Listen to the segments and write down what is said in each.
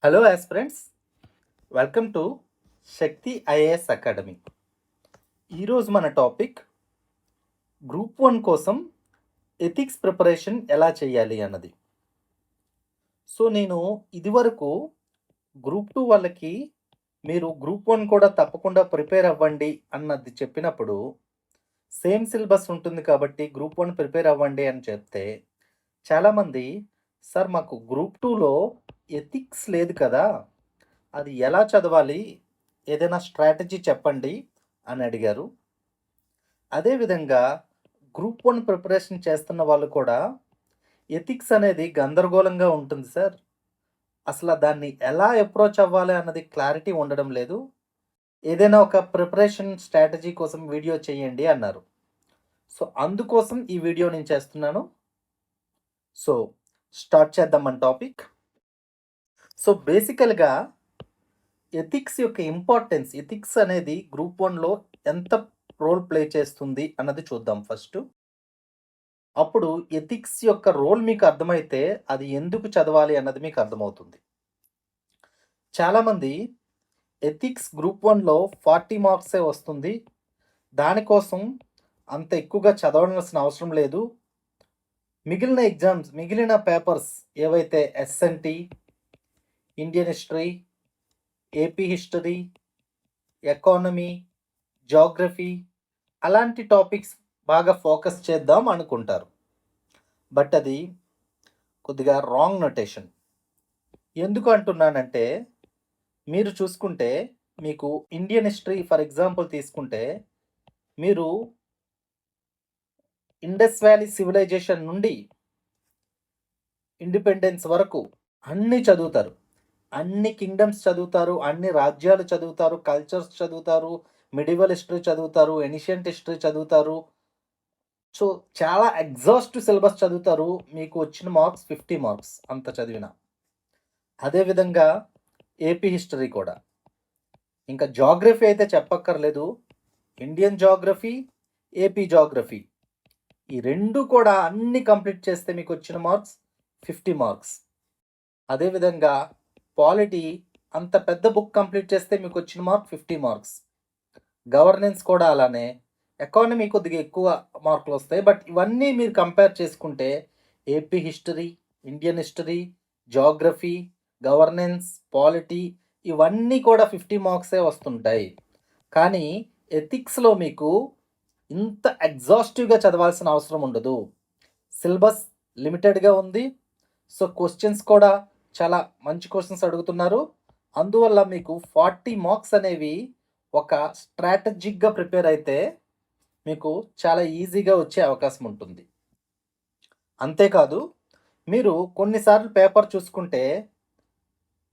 Hello aspirants, welcome to Shakti IAS academy. ఈరోజు మన topic group 1 కోసం ఎథిక్స్ ప్రిపరేషన్ ఎలా చేయాలి అన్నది. నేను ఇదివరకు గ్రూప్ 2 వాళ్ళకి మీరు గ్రూప్ 1 కూడా తప్పకుండా ప్రిపేర్ అవ్వండి అన్నది చెప్పినప్పుడు, సేమ్ సిలబస్ ఉంటుంది కాబట్టి గ్రూప్ 1 ప్రిపేర్ అవ్వండి అని చెప్తే, చాలామంది సార్ మాకు గ్రూప్ 2లో ఎథిక్స్ లేదు కదా, అది ఎలా చదవాలి? ఏదైనా స్ట్రాటజీ చెప్పండి అని అడిగారు. అదేవిధంగా గ్రూప్ 1 ప్రిపరేషన్ చేస్తున్న వాళ్ళు కూడా ఎథిక్స్ అనేది గందరగోళంగా ఉంటుంది సార్. అసలు దాన్ని ఎలా అప్రోచ్ అవ్వాలి అన్నది క్లారిటీ ఉండడం లేదు. ఏదైనా ఒక ప్రిపరేషన్ స్ట్రాటజీ కోసం వీడియో చేయండి అన్నారు. అందుకోసం ఈ వీడియో నేను చేస్తున్నాను. స్టార్ట్ చేద్దాం మన టాపిక్. బేసికల్‌గా ఎథిక్స్ యొక్క ఇంపార్టెన్స్, ఎథిక్స్ అనేది గ్రూప్ 1లో ఎంత రోల్ ప్లే చేస్తుంది అన్నది చూద్దాం ఫస్టు. అప్పుడు ఎథిక్స్ యొక్క రోల్ మీకు అర్థమైతే అది ఎందుకు చదవాలి అన్నది మీకు అర్థమవుతుంది. చాలామంది ఎథిక్స్ గ్రూప్ 1లో 40 మార్క్సే వస్తుంది, దానికోసం అంత ఎక్కువగా చదవాల్సిన అవసరం లేదు. మిగిలిన పేపర్స్ ఏవైతే SNT, Indian history, AP history, economy, geography అలాంటి టాపిక్స్ బాగా ఫోకస్ చేద్దాం అనుకుంటారు. బట్ అది కొద్దిగా రాంగ్ నొటేషన్. ఎందుకు అంటున్నానంటే, మీరు చూసుకుంటే మీకు ఇండియన్ హిస్టరీ ఫర్ ఎగ్జాంపుల్ తీసుకుంటే, మీరు ఇండస్ వ్యాలీ సివిలైజేషన్ నుండి ఇండిపెండెన్స్ వరకు అన్నీ చదువుతారు. అన్ని కింగ్డమ్స్ చదువుతారు, అన్ని రాజ్యాలు చదువుతారు, కల్చర్స్ చదువుతారు, మిడివల్ హిస్టరీ చదువుతారు, ఏన్షియంట్ హిస్టరీ చదువుతారు. చాలా ఎగ్జాస్టివ్ సిలబస్ చదువుతారు. మీకు వచ్చిన మార్క్స్ 50 మార్క్స్ అంత చదివిన. అదేవిధంగా ఏపీ హిస్టరీ కూడా. ఇంకా జాగ్రఫీ అయితే చెప్పక్కర్లేదు. ఇండియన్ జాగ్రఫీ, ఏపీ జాగ్రఫీ ఈ రెండు కూడా అన్ని కంప్లీట్ చేస్తే మీకు వచ్చిన మార్క్స్ 50 మార్క్స్. అదేవిధంగా పాలిటీ అంత పెద్ద బుక్ కంప్లీట్ చేస్తే మీకు వచ్చిన మార్క్ 50 మార్క్స్. గవర్నెన్స్ కూడా అలానే. ఎకానమీ కొద్దిగా ఎక్కువ మార్కులు వస్తాయి. బట్ ఇవన్నీ మీరు కంపేర్ చేసుకుంటే AP history, Indian history, geography, governance, polity ఇవన్నీ కూడా 50 మార్క్సే వస్తుంటాయి. కానీ ఎథిక్స్లో మీకు ఇంత ఎగ్జాస్టివ్గా చదవాల్సిన అవసరం ఉండదు. సిలబస్ లిమిటెడ్గా ఉంది. క్వశ్చన్స్ కూడా చాలా మంచి క్వశ్చన్స్ అడుగుతున్నారు. అందువల్ల మీకు 40 మార్క్స్ అనేవి ఒక స్ట్రాటజిక్గా ప్రిపేర్ అయితే మీకు చాలా ఈజీగా వచ్చే అవకాశం ఉంటుంది. అంతేకాదు, మీరు కొన్నిసార్లు పేపర్ చూసుకుంటే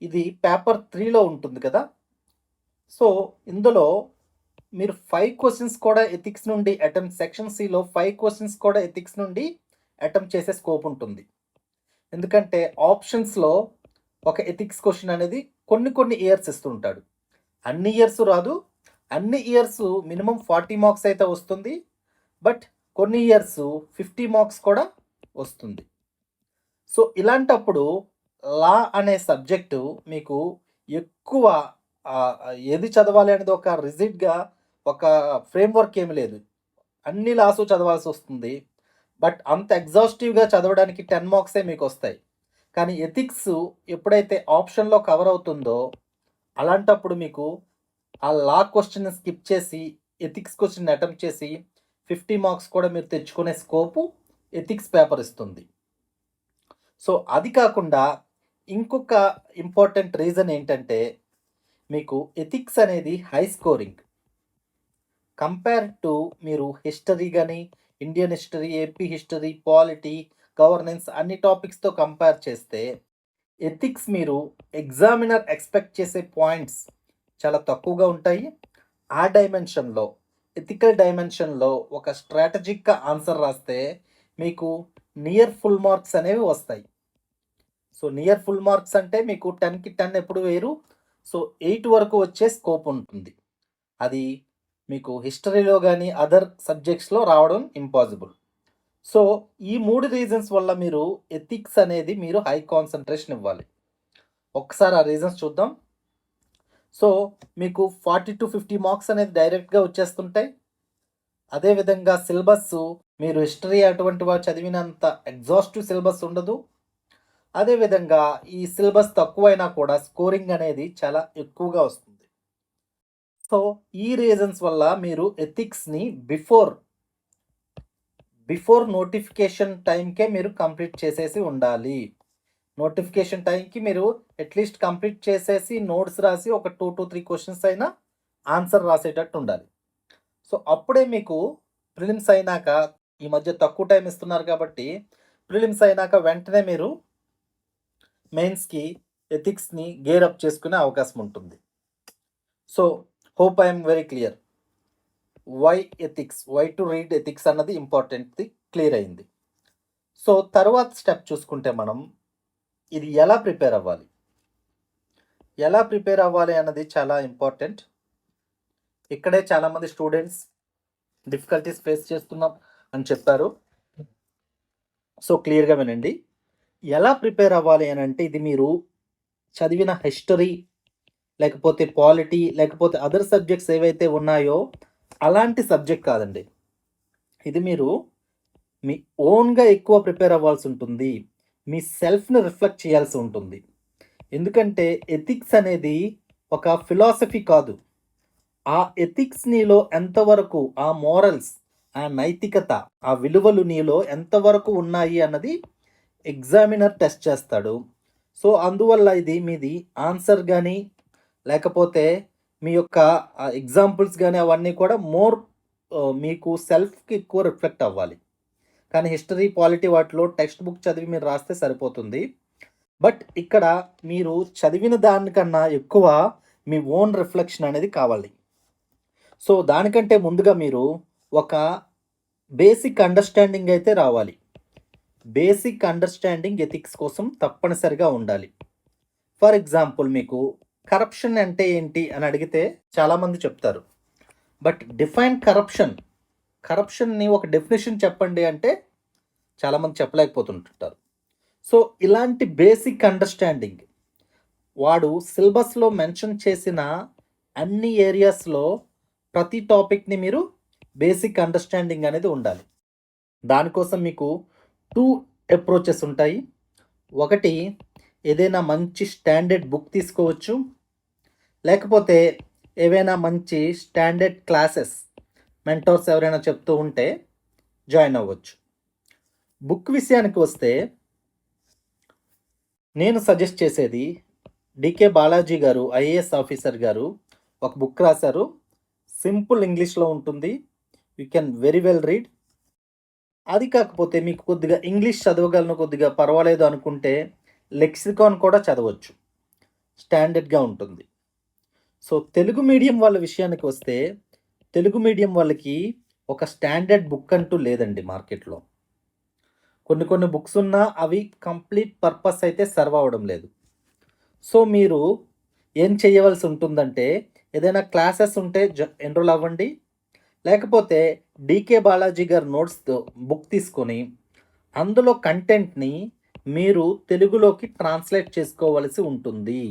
ఇది పేపర్ 3లో ఉంటుంది కదా. ఇందులో మీరు 5 క్వశ్చన్స్ కూడా ఎథిక్స్ నుండి అటెంప్ట్, సెక్షన్ సిలో 5 క్వశ్చన్స్ కూడా ఎథిక్స్ నుండి అటెంప్ట్ చేసే స్కోప్ ఉంటుంది. ఎందుకంటే ఆప్షన్స్లో ఒక ఎథిక్స్ క్వశ్చన్ అనేది కొన్ని ఇయర్స్ ఇస్తుంటాడు. అన్ని ఇయర్స్ రాదు. అన్ని ఇయర్స్ మినిమం 40 మార్క్స్ అయితే వస్తుంది. బట్ కొన్ని ఇయర్స్ 50 మార్క్స్ కూడా వస్తుంది. ఇలాంటప్పుడు లా అనే సబ్జెక్టు మీకు ఎక్కువ ఏది చదవాలి అనేది ఒక రిజిడ్గా ఒక ఫ్రేమ్వర్క్ ఏమి లేదు. అన్ని లాసు చదవాల్సి వస్తుంది. బట్ అంత ఎగ్జాస్టివ్గా చదవడానికి 10 మార్క్సే మీకు వస్తాయి. కానీ ఎథిక్స్ ఎప్పుడైతే ఆప్షన్లో కవర్ అవుతుందో అలాంటప్పుడు మీకు ఆ లా క్వశ్చన్ స్కిప్ చేసి ఎథిక్స్ క్వశ్చన్ అటెంప్ట్ చేసి 50 మార్క్స్ కూడా మీరు తెచ్చుకునే స్కోపు ఎథిక్స్ పేపర్ ఇస్తుంది. అది కాకుండా ఇంకొక ఇంపార్టెంట్ రీజన్ ఏంటంటే, మీకు ఎథిక్స్ అనేది హై స్కోరింగ్ కంపేర్ టు మీరు హిస్టరీ కానీ, Indian history, AP history, polity, governance అన్ని టాపిక్స్తో కంపేర్ చేస్తే ఎథిక్స్ మీరు ఎగ్జామినర్ ఎక్స్పెక్ట్ చేసే పాయింట్స్ చాలా తక్కువగా ఉంటాయి. ఆ డైమెన్షన్లో, ఎథికల్ డైమెన్షన్లో ఒక స్ట్రాటజిక్గా ఆన్సర్ రాస్తే మీకు నియర్ ఫుల్ మార్క్స్ అనేవి వస్తాయి. నియర్ ఫుల్ మార్క్స్ అంటే మీకు 10కి 10 ఎప్పుడు వేరు. 8 వరకు వచ్చే స్కోప్ ఉంటుంది. అది మీకు హిస్టరీలో కానీ అదర్ సబ్జెక్ట్స్లో రావడం ఇంపాసిబుల్. ఈ 3 రీజన్స్ వల్ల మీరు ఎథిక్స్ అనేది మీరు హై కాన్సన్ట్రేషన్ ఇవ్వాలి. ఒక్కసారి ఆ రీజన్స్ చూద్దాం. సో మీకు 40-50 మార్క్స్ అనేది డైరెక్ట్గా వచ్చేస్తుంటాయి. అదేవిధంగా సిలబస్ మీరు హిస్టరీ అటువంటి వారు చదివినంత ఎగ్జాస్టివ్ సిలబస్ ఉండదు. అదేవిధంగా ఈ సిలబస్ తక్కువైనా కూడా స్కోరింగ్ అనేది చాలా ఎక్కువగా వస్తుంది. సో ఈ రీజన్స్ వల్ల మీరు ఎథిక్స్ని బిఫోర్ నోటిఫికేషన్ టైంకే మీరు కంప్లీట్ చేసేసి ఉండాలి. నోటిఫికేషన్ టైంకి మీరు అట్లీస్ట్ కంప్లీట్ చేసేసి నోట్స్ రాసి ఒక 2-3 క్వశ్చన్స్ అయినా ఆన్సర్ రాసేటట్టు ఉండాలి. సో అప్పుడే మీకు ప్రిలిమ్స్ అయినాక, ఈ మధ్య తక్కువ టైం ఇస్తున్నారు కాబట్టి ప్రిలిమ్స్ అయినాక వెంటనే మీరు మెయిన్స్కి ఎథిక్స్ని గేర్ అప్ చేసుకునే అవకాశం ఉంటుంది. So hope I'm very clear. Why to read ethics అన్నది ఇంపార్టెంట్ది క్లియర్ అయింది. సో తర్వాత స్టెప్ చూసుకుంటే మనం ఇది ఎలా ప్రిపేర్ అవ్వాలి అన్నది చాలా ఇంపార్టెంట్. ఇక్కడే చాలామంది స్టూడెంట్స్ డిఫికల్టీస్ ఫేస్ చేస్తున్నాం అని చెప్పారు. సో క్లియర్గా వినండి. ఎలా ప్రిపేర్ అవ్వాలి అని అంటే, ఇది మీరు చదివిన హిస్టరీ లేకపోతే పాలిటీ లేకపోతే అదర్ సబ్జెక్ట్స్ ఏవైతే ఉన్నాయో అలాంటి సబ్జెక్ట్ కాదండి. ఇది మీరు మీ ఓన్గా ఎక్కువ ప్రిపేర్ అవ్వాల్సి ఉంటుంది. మీ సెల్ఫ్ని రిఫ్లెక్ట్ చేయాల్సి ఉంటుంది. ఎందుకంటే ఎథిక్స్ అనేది ఒక ఫిలాసఫీ కాదు. ఆ ఎథిక్స్ నీలో ఎంతవరకు, ఆ మోరల్స్, ఆ నైతికత, ఆ విలువలు నీలో ఎంతవరకు ఉన్నాయి అన్నది ఎగ్జామినర్ టెస్ట్ చేస్తాడు. సో అందువల్ల ఇది మీది ఆన్సర్ కానీ లేకపోతే మీ యొక్క ఎగ్జాంపుల్స్ కానీ అవన్నీ కూడా మీకు సెల్ఫ్కి ఎక్కువ రిఫ్లెక్ట్ అవ్వాలి. కానీ హిస్టరీ, పాలిటీ వాటిలో టెక్స్ట్ బుక్ చదివి మీరు రాస్తే సరిపోతుంది. బట్ ఇక్కడ మీరు చదివిన దానికన్నా ఎక్కువ మీ ఓన్ రిఫ్లెక్షన్ అనేది కావాలి. సో దానికంటే ముందుగా మీరు ఒక బేసిక్ అండర్స్టాండింగ్ అయితే రావాలి. బేసిక్ అండర్స్టాండింగ్ ఎథిక్స్ కోసం తప్పనిసరిగా ఉండాలి. ఫర్ ఎగ్జాంపుల్, మీకు కరప్షన్ అంటే ఏంటి అని అడిగితే చాలామంది చెప్తారు. బట్ డిఫైన్ కరప్షన్ని ఒక డెఫినేషన్ చెప్పండి అంటే చాలామంది చెప్పలేకపోతుంటారు. సో ఇలాంటి బేసిక్ అండర్స్టాండింగ్ వాడు సిలబస్లో మెన్షన్ చేసిన అన్ని ఏరియాస్లో ప్రతి టాపిక్ని మీరు బేసిక్ అండర్స్టాండింగ్ అనేది ఉండాలి. దానికోసం మీకు 2 అప్రోచెస్ ఉంటాయి. ఒకటి, ఏదైనా మంచి స్టాండర్డ్ బుక్ తీసుకోవచ్చు, లేకపోతే ఏవైనా మంచి స్టాండర్డ్ క్లాసెస్ మెంటర్స్ ఎవరైనా చెప్తూ ఉంటే జాయిన్ అవ్వచ్చు. బుక్ విషయానికి వస్తే నేను సజెస్ట్ చేసేది, డికే బాలాజీ గారు, ఐఏఎస్ ఆఫీసర్ గారు ఒక బుక్ రాశారు. సింపుల్ ఇంగ్లీష్లో ఉంటుంది. You can very well read. అది కాకపోతే మీకు కొద్దిగా ఇంగ్లీష్ చదవగలను, కొద్దిగా పర్వాలేదు అనుకుంటే లెక్సికాన్ కూడా చదవచ్చు, స్టాండర్డ్గా ఉంటుంది. సో తెలుగు మీడియం వాళ్ళ విషయానికి వస్తే, తెలుగు మీడియం వాళ్ళకి ఒక స్టాండర్డ్ బుక్ అంటూ లేదండి మార్కెట్లో. కొన్ని బుక్స్ ఉన్నా అవి కంప్లీట్ పర్పస్ అయితే సర్వ్ అవ్వడం లేదు. సో మీరు ఏం చేయవలసి ఉంటుందంటే, ఏదైనా క్లాసెస్ ఉంటే ఎన్రోల్ అవ్వండి, లేకపోతే డికే బాలాజీ గారి నోట్స్ బుక్ తీసుకొని అందులో కంటెంట్ని మీరు తెలుగులోకి ట్రాన్స్లేట్ చేసుకోవలసి ఉంటుంది.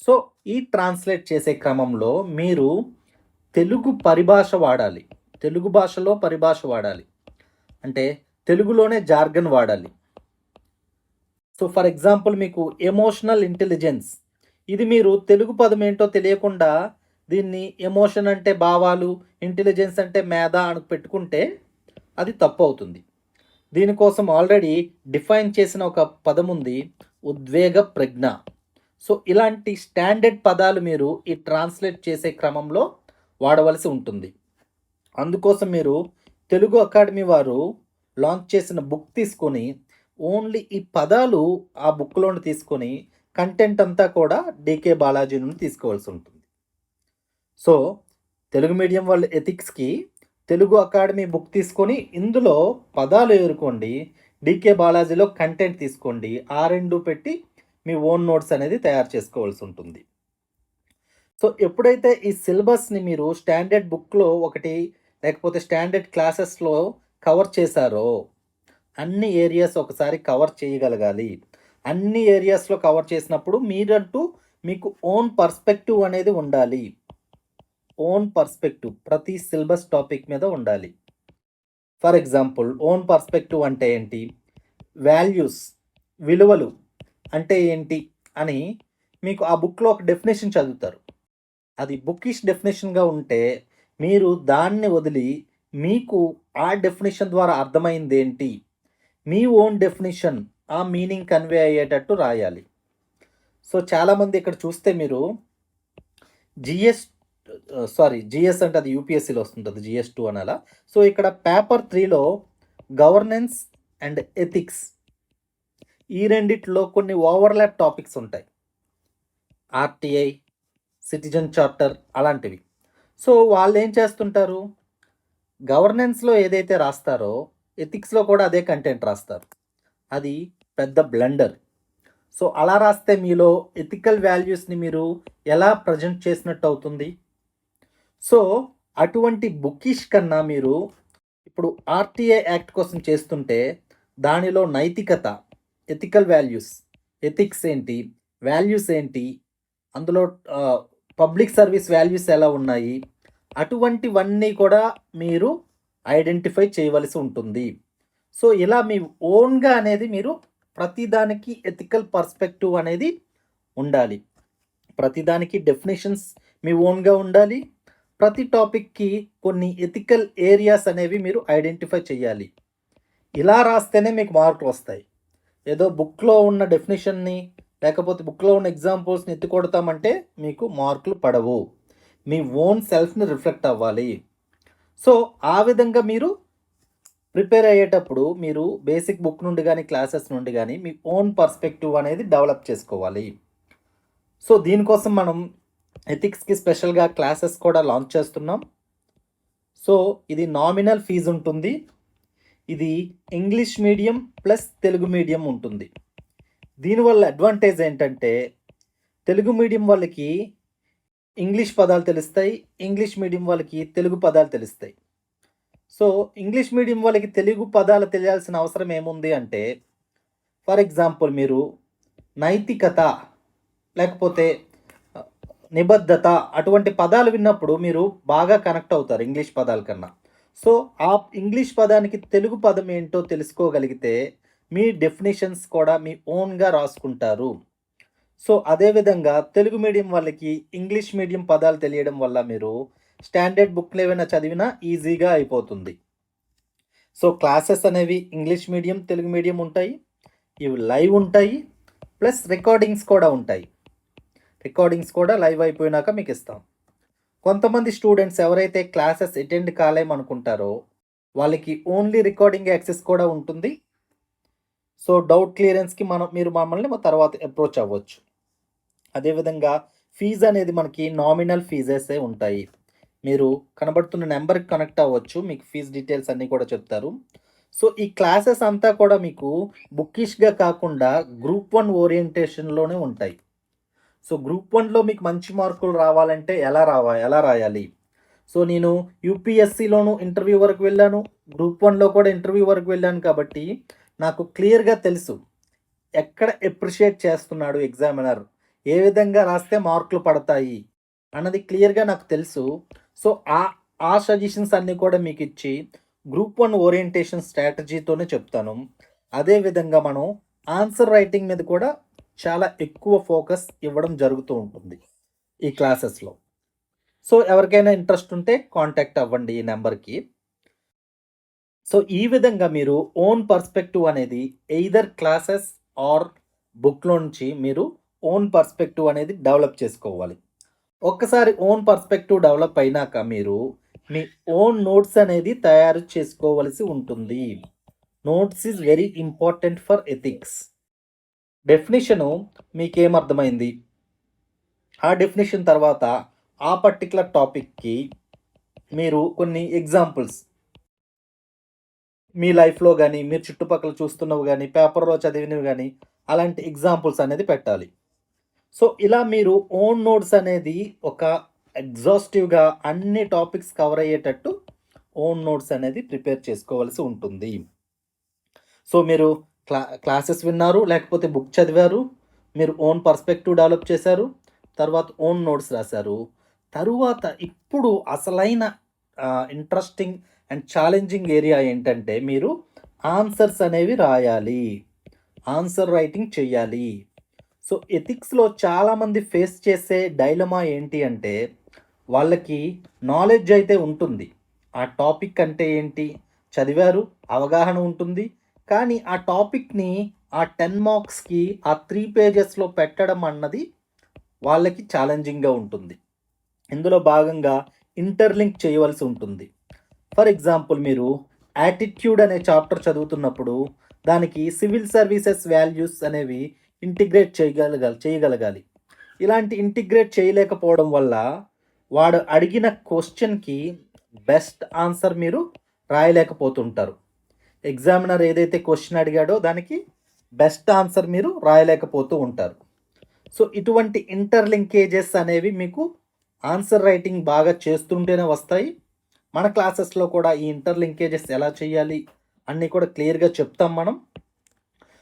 సో ఈ ట్రాన్స్లేట్ చేసే క్రమంలో మీరు తెలుగు భాషలో పరిభాష వాడాలి. అంటే తెలుగులోనే జార్గన్ వాడాలి. సో ఫర్ ఎగ్జాంపుల్, మీకు ఎమోషనల్ ఇంటెలిజెన్స్, ఇది మీరు తెలుగు పదం ఏంటో తెలియకుండా దీన్ని ఎమోషన్ అంటే భావాలు, ఇంటెలిజెన్స్ అంటే మేధ అని పెట్టుకుంటే అది తప్పు అవుతుంది. దీనికోసం ఆల్రెడీ డిఫైన్ చేసిన ఒక పదం ఉంది, ఉద్వేగ ప్రజ్ఞ. సో ఇలాంటి స్టాండర్డ్ పదాలు మీరు ఈ ట్రాన్స్లేట్ చేసే క్రమంలో వాడవలసి ఉంటుంది. అందుకోసం మీరు తెలుగు అకాడమీ వారు లాంచ్ చేసిన బుక్ తీసుకొని ఓన్లీ ఈ పదాలు ఆ బుక్లోని తీసుకొని కంటెంట్ అంతా కూడా డికే బాలాజీ నుండి తీసుకోవాల్సి ఉంటుంది. సో తెలుగు మీడియం వాళ్ళ ఎథిక్స్కి తెలుగు అకాడమీ బుక్ తీసుకొని ఇందులో పదాలు ఏరుకోండి, డికే బాలాజీలో కంటెంట్ తీసుకోండి, ఆ రెండు పెట్టి మీ ఓన్ నోట్స్ అనేది తయారు చేసుకోవాల్సి ఉంటుంది. సో ఎప్పుడైతే ఈ సిలబస్ని మీరు స్టాండర్డ్ బుక్లో ఒకటి లేకపోతే స్టాండర్డ్ క్లాసెస్లో కవర్ చేశారో, అన్ని ఏరియాస్ ఒకసారి కవర్ చేయగలగాలి. అన్ని ఏరియాస్లో కవర్ చేసినప్పుడు మీరంటూ మీకు ఓన్ పర్స్పెక్టివ్ అనేది ఉండాలి. ఓన్ పర్స్పెక్టివ్ ప్రతి సిలబస్ టాపిక్ మీద ఉండాలి. ఫర్ ఎగ్జాంపుల్ ఓన్ పర్స్పెక్టివ్ అంటే ఏంటి, వాల్యూస్ విలువలు అంటే ఏంటి అని మీకు ఆ బుక్లో ఒక డెఫినేషన్ చదువుతారు. అది బుకిష్ డెఫినేషన్గా ఉంటే మీరు దాన్ని వదిలి మీకు ఆ డెఫినేషన్ ద్వారా అర్థమైంది ఏంటి, మీ ఓన్ డెఫినేషన్ ఆ మీనింగ్ కన్వే అయ్యేటట్టు రాయాలి. సో చాలామంది ఇక్కడ చూస్తే మీరు జిఎస్ జిఎస్ అంటే అది యూపీఎస్సీలో వస్తుంటుంది, GS2 అని అలా. సో ఇక్కడ పేపర్ 3లో గవర్నెన్స్ అండ్ ఎథిక్స్ ఈ రెండిట్లో కొన్ని ఓవర్లాప్ టాపిక్స్ ఉంటాయి. ఆర్టీఐ, సిటిజన్ చార్టర్ అలాంటివి. సో వాళ్ళు ఏం చేస్తుంటారు, గవర్నెన్స్లో ఏదైతే రాస్తారో ఎథిక్స్లో కూడా అదే కంటెంట్ రాస్తారు. అది పెద్ద బ్లండర్. సో అలా రాస్తే మీలో ఎథికల్ వాల్యూస్ని మీరు ఎలా ప్రజెంట్ చేసినట్టు అవుతుంది. సో అటువంటి బుకిష్ కన్నా మీరు ఇప్పుడు ఆర్టీఐ యాక్ట్ కోసం చేస్తుంటే దానిలో నైతికత, ఎథికల్ వాల్యూస్, ఎథిక్స్ ఏంటి, వాల్యూస్ ఏంటి, అందులో పబ్లిక్ సర్వీస్ వాల్యూస్ ఎలా ఉన్నాయి, అటువంటివన్నీ కూడా మీరు ఐడెంటిఫై చేయవలసి ఉంటుంది. సో ఇలా మీ ఓన్గా అనేది మీరు ప్రతిదానికి ఎథికల్ పర్స్పెక్టివ్ అనేది ఉండాలి. ప్రతిదానికి డెఫినేషన్స్ మీ ఓన్గా ఉండాలి. ప్రతి టాపిక్కి కొన్ని ఎథికల్ ఏరియాస్ అనేవి మీరు ఐడెంటిఫై చేయాలి. ఇలా రాస్తేనే మీకు మార్కులు వస్తాయి. ఏదో బుక్లో ఉన్న డెఫినేషన్ని లేకపోతే బుక్లో ఉన్న ఎగ్జాంపుల్స్ని ఎత్తుకొడతామంటే మీకు మార్కులు పడవు. మీ ఓన్ సెల్ఫ్ని రిఫ్లెక్ట్ అవ్వాలి. సో ఆ విధంగా మీరు ప్రిపేర్ అయ్యేటప్పుడు మీరు బేసిక్ బుక్ నుండి కానీ క్లాసెస్ నుండి కానీ మీ ఓన్ పర్స్పెక్టివ్ అనేది డెవలప్ చేసుకోవాలి. సో దీనికోసం మనం ఎథిక్స్కి స్పెషల్గా క్లాసెస్ కూడా లాంచ్ చేస్తున్నాం. సో ఇది నామినల్ ఫీజు ఉంటుంది. ఇది English medium plus Telugu medium ఉంటుంది. దీనివల్ల అడ్వాంటేజ్ ఏంటంటే తెలుగు మీడియం వాళ్ళకి ఇంగ్లీష్ పదాలు తెలుస్తాయి, ఇంగ్లీష్ మీడియం వాళ్ళకి తెలుగు పదాలు తెలుస్తాయి. సో ఇంగ్లీష్ మీడియం వాళ్ళకి తెలుగు పదాలు తెలియాల్సిన అవసరం ఏముంది అంటే, ఫర్ ఎగ్జాంపుల్ మీరు నైతికత లేకపోతే నిబద్ధత అటువంటి పదాలు విన్నప్పుడు మీరు బాగా కనెక్ట్ అవుతారు ఇంగ్లీష్ పదాల కన్నా. సో ఆ ఇంగ్లీష్ పదానికి తెలుగు పదం ఏంటో తెలుసుకోగలిగితే మీ డెఫినేషన్స్ కూడా మీ ఓన్గా రాసుకుంటారు. సో అదేవిధంగా తెలుగు మీడియం వాళ్ళకి ఇంగ్లీష్ మీడియం పదాలు తెలియడం వల్ల మీరు స్టాండర్డ్ బుక్లు ఏమైనా చదివినా ఈజీగా అయిపోతుంది. సో క్లాసెస్ అనేవి ఇంగ్లీష్ మీడియం తెలుగు మీడియం ఉంటాయి. ఇవి లైవ్ ఉంటాయి, ప్లస్ రికార్డింగ్స్ కూడా ఉంటాయి. రికార్డింగ్స్ కూడా లైవ్ అయిపోయినాక మీకు ఇస్తాం. కొంతమంది స్టూడెంట్స్ ఎవరైతే క్లాసెస్ అటెండ్ కాలేమనుకుంటారో వాళ్ళకి ఓన్లీ రికార్డింగ్ యాక్సెస్ కూడా ఉంటుంది. సో డౌట్ క్లియరెన్స్కి మీరు మమ్మల్ని తర్వాత అప్రోచ్ అవ్వచ్చు. అదేవిధంగా ఫీజు అనేది మనకి నామినల్ ఫీజెసే ఉంటాయి. మీరు కనబడుతున్న నెంబర్కి కనెక్ట్ అవ్వచ్చు, మీకు ఫీజు డీటెయిల్స్ అన్నీ కూడా చెప్తారు. సో ఈ క్లాసెస్ అంతా కూడా మీకు బుక్కిష్గా కాకుండా గ్రూప్ 1 ఓరియంటేషన్లోనే ఉంటాయి. సో గ్రూప్ 1లో మీకు మంచి మార్కులు రావాలంటే ఎలా రాయాలి. సో నేను యూపీఎస్సీలోను ఇంటర్వ్యూ వరకు వెళ్ళాను, గ్రూప్ 1లో కూడా ఇంటర్వ్యూ వరకు వెళ్ళాను కాబట్టి నాకు క్లియర్గా తెలుసు ఎక్కడ ఎప్రిషియేట్ చేస్తున్నాడు ఎగ్జామినర్, ఏ విధంగా రాస్తే మార్కులు పడతాయి అన్నది క్లియర్గా నాకు తెలుసు. సో ఆ సజెషన్స్ అన్నీ కూడా మీకు ఇచ్చి గ్రూప్ 1 ఓరియంటేషన్ స్ట్రాటజీతోనే చెప్తాను. అదేవిధంగా మనం ఆన్సర్ రైటింగ్ మీద కూడా చాలా ఎక్కువ ఫోకస్ ఇవ్వడం జరుగుతూ ఉంటుంది ఈ క్లాసెస్లో. సో ఎవరికైనా ఇంట్రెస్ట్ ఉంటే కాంటాక్ట్ అవ్వండి ఈ నెంబర్కి. సో ఈ విధంగా మీరు ఓన్ పర్స్పెక్టివ్ అనేది ఎయిదర్ క్లాసెస్ ఆర్ బుక్లో నుంచి మీరు ఓన్ పర్స్పెక్టివ్ అనేది డెవలప్ చేసుకోవాలి. ఒక్కసారి ఓన్ పర్స్పెక్టివ్ డెవలప్ అయినాక మీరు మీ ఓన్ నోట్స్ అనేది తయారు చేసుకోవలసి ఉంటుంది. Notes is very important for ethics. Definition మీకేమర్థమైంది, ఆ డెఫినేషన్ తర్వాత ఆ పర్టికులర్ టాపిక్కి మీరు కొన్ని ఎగ్జాంపుల్స్ మీ లైఫ్లో కానీ మీరు చుట్టుపక్కల చూస్తున్నవి కానీ పేపర్లో చదివినవి కానీ అలాంటి ఎగ్జాంపుల్స్ అనేది పెట్టాలి. సో ఇలా మీరు ఓన్ నోట్స్ అనేది ఒక ఎగ్జాస్టివ్గా అన్ని టాపిక్స్ కవర్ అయ్యేటట్టు ఓన్ నోట్స్ అనేది ప్రిపేర్ చేసుకోవాల్సి ఉంటుంది. సో మీరు క్లాసెస్ విన్నారు, లేకపోతే బుక్ చదివారు, మీరు ఓన్ పర్స్పెక్టివ్ డెవలప్ చేశారు, తర్వాత ఓన్ నోట్స్ రాశారు. తరువాత ఇప్పుడు అసలైన ఇంట్రెస్టింగ్ అండ్ ఛాలెంజింగ్ ఏరియా ఏంటంటే మీరు ఆన్సర్స్ అనేవి రాయాలి. ఆన్సర్ రైటింగ్ చెయ్యాలి. సో ఎథిక్స్‌లో చాలామంది ఫేస్ చేసే డైలమా ఏంటి అంటే, వాళ్ళకి నాలెడ్జ్ అయితే ఉంటుంది. ఆ టాపిక్ అంటే ఏంటి చదివారు, అవగాహన ఉంటుంది. కానీ ఆ టాపిక్‌ని ఆ 10 మార్క్స్‌కి ఆ 3 పేజెస్‌లో పెట్టడం అన్నది వాళ్ళకి ఛాలెంజింగ్‌గా ఉంటుంది. ఇందులో భాగంగా ఇంటర్లింక్ చేయవలసి ఉంటుంది. ఫర్ ఎగ్జాంపుల్ మీరు యాటిట్యూడ్ అనే చాప్టర్ చదువుతున్నప్పుడు దానికి సివిల్ సర్వీసెస్ వాల్యూస్ అనేవి ఇంటిగ్రేట్ చేయగలగాలి. ఇలాంటి ఇంటిగ్రేట్ చేయలేకపోవడం వల్ల వాడు అడిగిన క్వశ్చన్‌కి బెస్ట్ ఆన్సర్ మీరు రాయలేకపోతుంటారు. ఎగ్జామినర్ ఏదైతే క్వశ్చన్ అడిగాడో దానికి బెస్ట్ ఆన్సర్ మీరు రాయలేకపోతూ ఉంటారు. సో ఇటువంటి ఇంటర్లింకేజెస్ అనేవి మీకు ఆన్సర్ రైటింగ్ బాగా చేస్తుంటేనే వస్తాయి. మన క్లాసెస్లో కూడా ఈ ఇంటర్లింకేజెస్ ఎలా చేయాలి అన్నీ కూడా క్లియర్గా చెప్తాం మనం.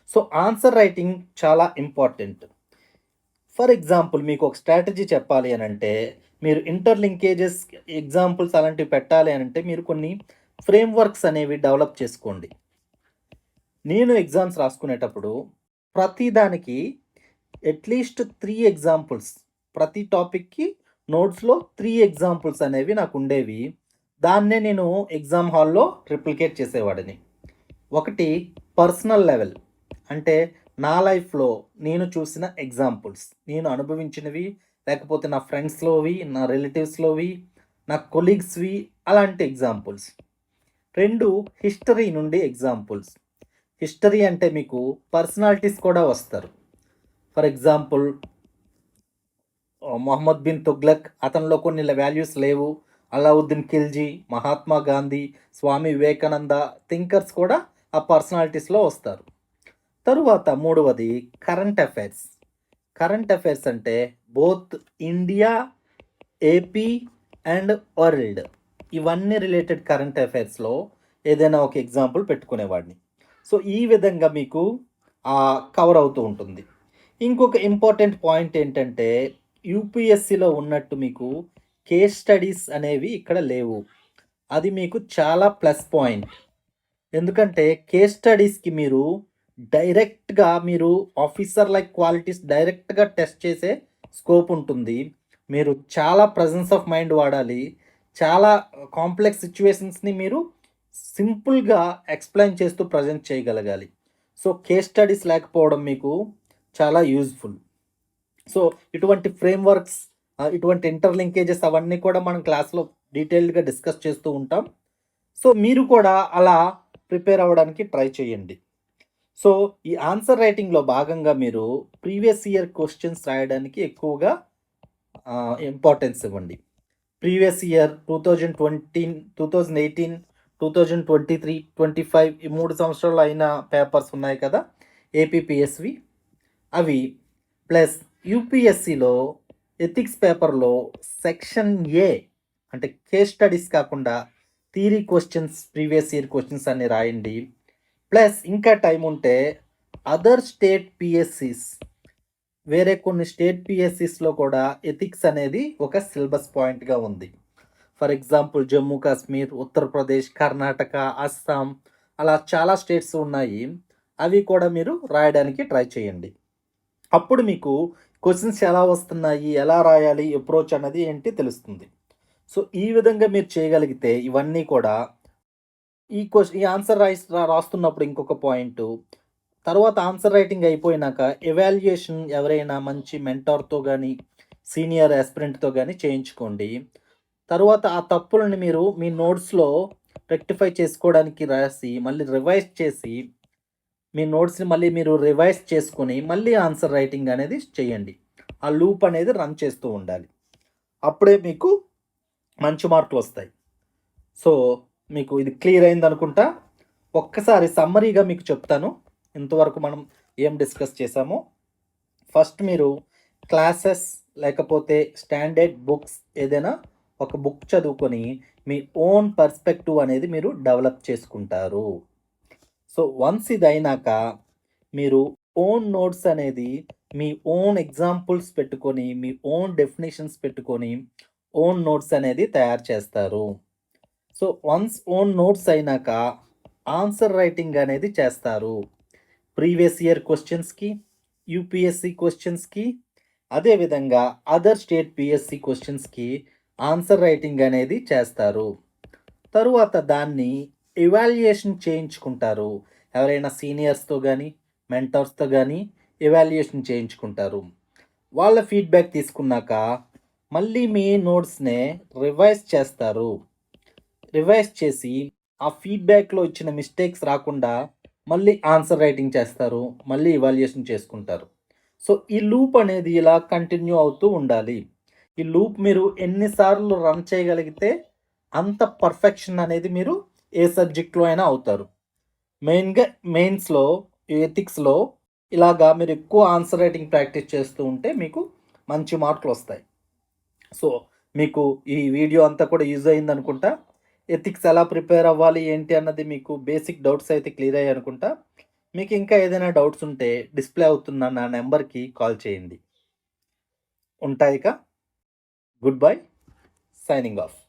సో ఆన్సర్ రైటింగ్ చాలా ఇంపార్టెంట్. ఫర్ ఎగ్జాంపుల్ మీకు ఒక స్ట్రాటజీ చెప్పాలి అని అంటే, మీరు ఇంటర్లింకేజెస్ ఎగ్జాంపుల్స్ అలాంటివి పెట్టాలి అని అంటే మీరు కొన్ని ఫ్రేమ్వర్క్స్ అనేవి డెవలప్ చేసుకోండి. నేను ఎగ్జామ్స్ రాసుకునేటప్పుడు ప్రతి దానికి అట్లీస్ట్ 3 ఎగ్జాంపుల్స్, ప్రతి టాపిక్కి నోట్స్లో 3 ఎగ్జాంపుల్స్ అనేవి నాకు ఉండేవి. దాన్నే నేను ఎగ్జామ్ హాల్లో రిప్లికేట్ చేసేవాడిని. ఒకటి పర్సనల్ లెవెల్, అంటే నా లైఫ్లో నేను చూసిన ఎగ్జాంపుల్స్, నేను అనుభవించినవి, లేకపోతే నా ఫ్రెండ్స్లోవి, నా రిలేటివ్స్లోవి, నా కొలీగ్స్వి, అలాంటి ఎగ్జాంపుల్స్. 2 హిస్టరీ నుండి ఎగ్జాంపుల్స్. హిస్టరీ అంటే మీకు పర్సనాలిటీస్ కూడా వస్తారు. ఫర్ ఎగ్జాంపుల్ మొహమ్మద్ బిన్ తుగ్లక్, అతనిలో కొన్ని వాల్యూస్ లేవు. అలావుద్దీన్ ఖిల్జీ, మహాత్మా గాంధీ, స్వామి వివేకానంద థింకర్స్ కూడా ఆ పర్సనాలిటీస్లో వస్తారు. తరువాత మూడవది కరెంట్ అఫైర్స్. కరెంట్ అఫైర్స్ అంటే both India, AP and world, ఇవన్నీ రిలేటెడ్ కరెంట్ అఫైర్స్లో ఏదైనా ఒక ఎగ్జాంపుల్ పెట్టుకునేవాడిని. సో ఈ విధంగా మీకు కవర్ అవుతూ ఉంటుంది. ఇంకొక ఇంపార్టెంట్ పాయింట్ ఏంటంటే యూపీఎస్సిలో ఉన్నట్టు మీకు కేస్ స్టడీస్ అనేవి ఇక్కడ లేవు. అది మీకు చాలా ప్లస్ పాయింట్. ఎందుకంటే కేస్ స్టడీస్కి మీరు డైరెక్ట్గా మీరు ఆఫీసర్ లైక్ క్వాలిటీస్ డైరెక్ట్గా టెస్ట్ చేసే స్కోప్ ఉంటుంది. మీరు చాలా ప్రజెన్స్ ఆఫ్ మైండ్ వాడాలి. చాలా కాంప్లెక్స్ సిచ్యువేషన్స్ని మీరు సింపుల్గా ఎక్స్ప్లెయిన్ చేస్తూ ప్రజెంట్ చేయగలగాలి. సో కేస్ స్టడీస్ లేకపోవడం మీకు చాలా యూజ్ఫుల్. సో ఇటువంటి ఫ్రేమ్వర్క్స్, ఇటువంటి ఇంటర్లింకేజెస్ అవన్నీ కూడా మనం క్లాస్లో డీటెయిల్డ్గా డిస్కస్ చేస్తూ ఉంటాం. సో మీరు కూడా అలా ప్రిపేర్ అవ్వడానికి ట్రై చేయండి. సో ఈ ఆన్సర్ రైటింగ్లో భాగంగా మీరు ప్రీవియస్ ఇయర్ క్వశ్చన్స్ రాయడానికి ఎక్కువగా ఇంపార్టెన్స్ ఇవ్వండి. ప్రీవియస్ ఇయర్ 2020, 2018, 2023, 25 ఈ 3 సంవత్సరాలు అయిన పేపర్స్ ఉన్నాయి కదా ఏపీపీఎస్వి, అవి ప్లస్ యూపీఎస్సిలో ఎథిక్స్ పేపర్లో సెక్షన్ ఏ అంటే కేస్ స్టడీస్ కాకుండా theory questions, previous year questions అన్ని రాయండి. ప్లస్ ఇంకా టైం ఉంటే అదర్ స్టేట్ పిఎస్సిస్, వేరే కొన్ని స్టేట్ పిఎస్సిస్లో కూడా ఎథిక్స్ అనేది ఒక సిలబస్ పాయింట్గా ఉంది. ఫర్ ఎగ్జాంపుల్ జమ్మూ కాశ్మీర్, ఉత్తరప్రదేశ్, కర్ణాటక, అస్సాం, అలా చాలా స్టేట్స్ ఉన్నాయి. అవి కూడా మీరు రాయడానికి ట్రై చేయండి. అప్పుడు మీకు క్వశ్చన్స్ ఎలా వస్తున్నాయి, ఎలా రాయాలి, అప్రోచ్ అన్నది ఏంటి తెలుస్తుంది. సో ఈ విధంగా మీరు చేయగలిగితే ఇవన్నీ కూడా ఈ ఆన్సర్ రాస్తున్నప్పుడు ఇంకొక పాయింట్, తర్వాత ఆన్సర్ రైటింగ్ అయిపోయినాక ఎవాల్యుయేషన్ ఎవరైనా మంచి మెంటార్తో కానీ సీనియర్ ఆస్పిరెంట్తో కానీ చేయించుకోండి. తర్వాత ఆ తప్పులను మీరు మీ నోట్స్లో రెక్టిఫై చేసుకోవడానికి రాసి మళ్ళీ రివైజ్ చేసి మీ నోట్స్ని మళ్ళీ మీరు రివైజ్ చేసుకొని మళ్ళీ ఆన్సర్ రైటింగ్ అనేది చేయండి. ఆ లూప్ అనేది రన్ చేస్తూ ఉండాలి. అప్పుడే మీకు మంచి మార్కులు వస్తాయి. సో మీకు ఇది క్లియర్ అయింది అనుకుంటా. ఒక్కసారి సమ్మరీగా మీకు చెప్తాను ఇంతవరకు మనం ఏం డిస్కస్ చేసామో. ఫస్ట్ మీరు క్లాసెస్ లేకపోతే స్టాండర్డ్ బుక్స్ ఏదైనా ఒక బుక్ చదువుకొని మీ ఓన్ పర్స్పెక్టివ్ అనేది మీరు డెవలప్ చేసుకుంటారు. సో వన్స్ ఇది అయినాక మీరు ఓన్ నోట్స్ అనేది మీ ఓన్ ఎగ్జాంపుల్స్ పెట్టుకొని, మీ ఓన్ డెఫినిషన్స్ పెట్టుకొని, ఓన్ నోట్స్ అనేది తయారు చేస్తారు. సో, వన్స్ ఓన్ నోట్స్ అయినాక ఆన్సర్ రైటింగ్ అనేది చేస్తారు. ప్రీవియస్ ఇయర్ క్వెషన్స్‌కి, యూపీఎస్‌సి క్వెషన్స్‌కి, అదేవిధంగా అదర్ స్టేట్ పీఎస్‌సి క్వెషన్స్‌కి ఆన్సర్ రైటింగ్ అనేది చేస్తారు. తరువాత దాన్ని ఎవాల్యుయేషన్ చేయించుకుంటారు. ఎవరైనా సీనియర్స్‌తో గానీ, మెంటర్స్‌తో గానీ ఎవాల్యుయేషన్ చేయించుకుంటారు. వాళ్ళ ఫీడ్‌బ్యాక్ తీసుకున్నాక మళ్ళీ మీ నోట్స్‌నే రివైజ్ చేస్తారు. రివైజ్ చేసి ఆ ఫీడ్‌బ్యాక్‌లో ఇచ్చిన మిస్టేక్స్ రాకుండా మళ్ళీ ఆన్సర్ రైటింగ్ చేస్తారు. మళ్ళీ ఎవాల్యుయేషన్ చేసుకుంటారు. సో, ఈ లూప్ అనేది ఇలా కంటిన్యూ అవుతూ ఉండాలి. ఈ లూప్ మీరు ఎన్ని సార్లు రన్ చేయగలిగితే అంత పర్ఫెక్షన్ అనేది మీరు ఏ సబ్జెక్ట్‌లో అయినా అవుతారు. మెయిన్‌గా మెయిన్స్‌లో, ఎథిక్స్‌లో ఇలాగా మీరు ఎక్కువ ఆన్సర్ రైటింగ్ ప్రాక్టీస్ చేస్తూ ఉంటే మీకు మంచి మార్కులొస్తాయి. సో, మీకు ఈ వీడియో అంతా కూడా యూజ్ అయిందనుకుంటా. ఎథిక్స్ ఎలా ప్రిపేర్ అవ్వాలి, ఏంటి అన్నది మీకు బేసిక్ డౌట్స్ అయితే క్లియర్ అయ్యాయనుకుంటా. మీకు ఇంకా ఏదైనా డౌట్స్ ఉంటే డిస్‌ప్లే అవుతున్న నా నంబర్‌కి కాల్ చేయండి. ఉంటా ఇక. Good bye. Signing off.